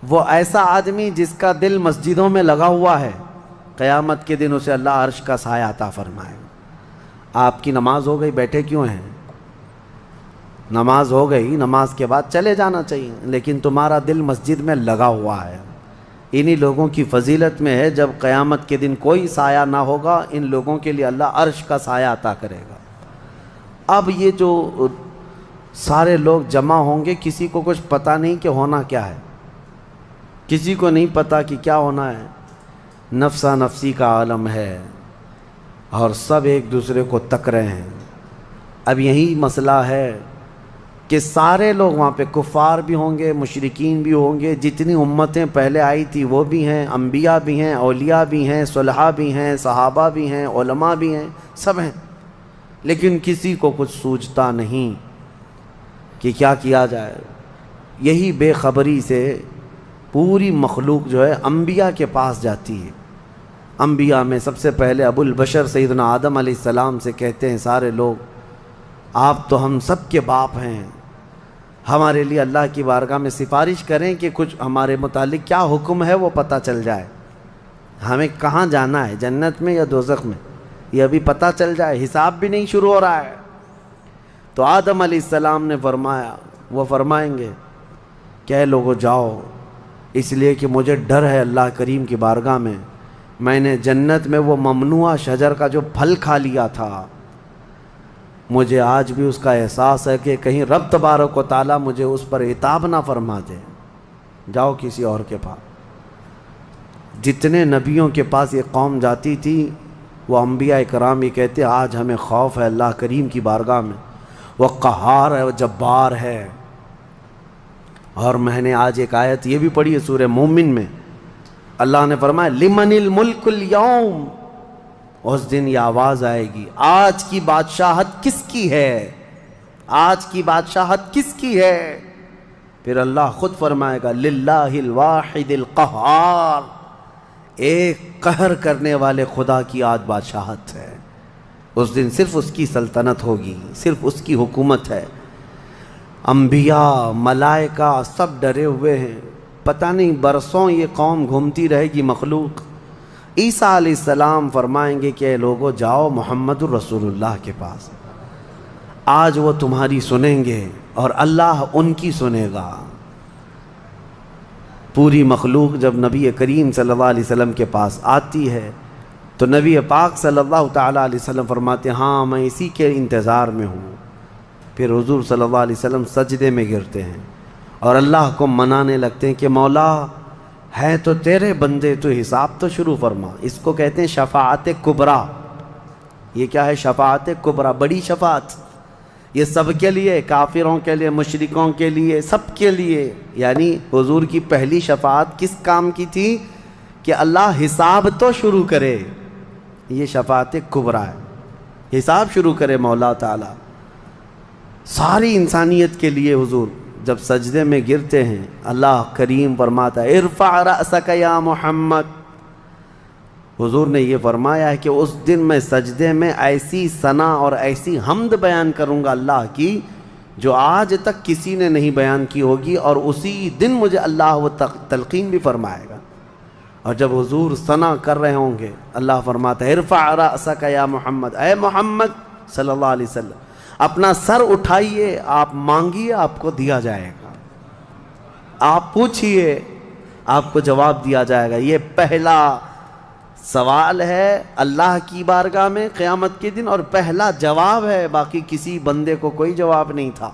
وہ ایسا آدمی جس کا دل مسجدوں میں لگا ہوا ہے، قیامت کے دن اسے اللہ عرش کا سایہ عطا فرمائے۔ آپ کی نماز ہو گئی، بیٹھے کیوں ہیں؟ نماز ہو گئی، نماز کے بعد چلے جانا چاہیے، لیکن تمہارا دل مسجد میں لگا ہوا ہے۔ انہی لوگوں کی فضیلت میں ہے جب قیامت کے دن کوئی سایہ نہ ہوگا، ان لوگوں کے لیے اللہ عرش کا سایہ عطا کرے گا۔ اب یہ جو سارے لوگ جمع ہوں گے، کسی کو کچھ پتہ نہیں کہ ہونا کیا ہے، کسی کو نہیں پتہ کہ کیا ہونا ہے، نفسا نفسی کا عالم ہے اور سب ایک دوسرے کو تک رہے ہیں۔ اب یہی مسئلہ ہے کہ سارے لوگ وہاں پہ کفار بھی ہوں گے، مشرکین بھی ہوں گے، جتنی امتیں پہلے آئی تھی وہ بھی ہیں، انبیاء بھی ہیں، اولیاء بھی ہیں، صلحاء بھی ہیں، صحابہ بھی ہیں، علماء بھی ہیں، سب ہیں، لیکن کسی کو کچھ سوچتا نہیں کہ کیا کیا جائے۔ یہی بے خبری سے پوری مخلوق جو ہے انبیاء کے پاس جاتی ہے۔ انبیاء میں سب سے پہلے ابو البشر سیدنا آدم علیہ السلام سے کہتے ہیں سارے لوگ، آپ تو ہم سب کے باپ ہیں، ہمارے لیے اللہ کی بارگاہ میں سفارش کریں کہ کچھ ہمارے متعلق کیا حکم ہے وہ پتہ چل جائے، ہمیں کہاں جانا ہے، جنت میں یا دوزخ میں، یہ ابھی پتہ چل جائے، حساب بھی نہیں شروع ہو رہا ہے۔ تو آدم علیہ السلام نے فرمایا، وہ فرمائیں گے کہ اے لوگو جاؤ، اس لیے کہ مجھے ڈر ہے اللہ کریم کی بارگاہ میں نے جنت میں وہ ممنوع شجر کا جو پھل کھا لیا تھا، مجھے آج بھی اس کا احساس ہے کہ کہیں رب تبارک و تعالیٰ مجھے اس پر عتاب نہ فرما دے، جاؤ کسی اور کے پاس۔ جتنے نبیوں کے پاس یہ قوم جاتی تھی وہ انبیاء کرام یہ کہتے آج ہمیں خوف ہے اللہ کریم کی بارگاہ میں، وہ قہار ہے، وہ جبار ہے۔ اور میں نے آج ایک آیت یہ بھی پڑھی ہے سورہ مومن میں، اللہ نے فرمایا لمن الملک اليوم، اس دن یہ آواز آئے گی آج کی بادشاہت کس کی ہے، آج کی بادشاہت کس کی ہے؟ پھر اللہ خود فرمائے گا للہ الواحد القہار، ایک قہر کرنے والے خدا کی آج بادشاہت ہے۔ اس دن صرف اس کی سلطنت ہوگی، صرف اس کی حکومت ہے۔ انبیاء، ملائکہ سب ڈرے ہوئے ہیں، پتہ نہیں برسوں یہ قوم گھومتی رہے گی مخلوق۔ عیسیٰ علیہ السلام فرمائیں گے کہ اے لوگو جاؤ محمد الرسول اللہ کے پاس، آج وہ تمہاری سنیں گے اور اللہ ان کی سنے گا۔ پوری مخلوق جب نبی کریم صلی اللہ علیہ وسلم کے پاس آتی ہے تو نبی پاک صلی اللہ تعالیٰ علیہ وسلم فرماتے ہیں ہاں میں اسی کے انتظار میں ہوں۔ پھر حضور صلی اللہ علیہ وسلم سجدے میں گرتے ہیں اور اللہ کو منانے لگتے ہیں کہ مولا ہے تو تیرے بندے، تو حساب تو شروع فرما۔ اس کو کہتے ہیں شفاعت کبریٰ۔ یہ کیا ہے؟ شفاعت کبریٰ، بڑی شفاعت۔ یہ سب کے لیے، کافروں کے لیے، مشرکوں کے لیے، سب کے لیے۔ یعنی حضور کی پہلی شفاعت کس کام کی تھی؟ کہ اللہ حساب تو شروع کرے، یہ شفاعت کبریٰ ہے، حساب شروع کرے مولا تعالی۔ ساری انسانیت کے لیے حضور جب سجدے میں گرتے ہیں اللہ کریم فرماتا ہے ارفع رأسک یا محمد۔ حضور نے یہ فرمایا ہے کہ اس دن میں سجدے میں ایسی ثنا اور ایسی حمد بیان کروں گا اللہ کی جو آج تک کسی نے نہیں بیان کی ہوگی، اور اسی دن مجھے اللہ وہ تلقین بھی فرمائے گا۔ اور جب حضور ثنا کر رہے ہوں گے اللہ فرماتا ہے ارفع رأسک یا محمد، اے محمد صلی اللہ علیہ وسلم اپنا سر اٹھائیے، آپ مانگیے آپ کو دیا جائے گا، آپ پوچھئے آپ کو جواب دیا جائے گا۔ یہ پہلا سوال ہے اللہ کی بارگاہ میں قیامت کے دن، اور پہلا جواب ہے، باقی کسی بندے کو کوئی جواب نہیں تھا۔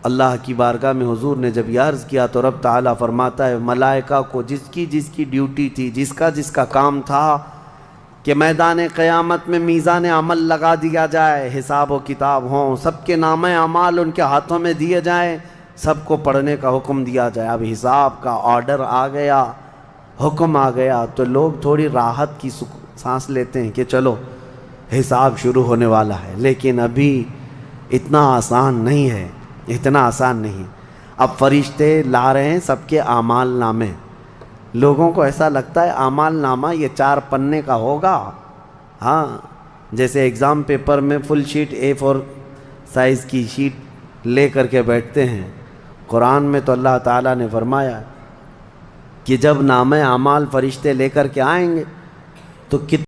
اللہ کی بارگاہ میں حضور نے جب یہ عرض کیا تو رب تعالیٰ فرماتا ہے ملائکہ کو جس کی ڈیوٹی تھی، جس کا کام تھا کہ میدان قیامت میں میزان عمل لگا دیا جائے، حساب و کتاب ہوں، سب کے نامہ اعمال ان کے ہاتھوں میں دیے جائیں، سب کو پڑھنے کا حکم دیا جائے۔ اب حساب کا آرڈر آ گیا، حکم آ گیا، تو لوگ تھوڑی راحت کی سانس لیتے ہیں کہ چلو حساب شروع ہونے والا ہے، لیکن ابھی اتنا آسان نہیں ہے، اتنا آسان نہیں۔ اب فرشتے لا رہے ہیں سب کے اعمال نامے، لوگوں کو ایسا لگتا ہے اعمال نامہ یہ 4 پنے کا ہوگا، ہاں جیسے ایگزام پیپر میں فل شیٹ A4 سائز کی شیٹ لے کر کے بیٹھتے ہیں، قرآن میں تو اللہ تعالیٰ نے فرمایا کہ جب نامہ اعمال فرشتے لے کر کے آئیں گے تو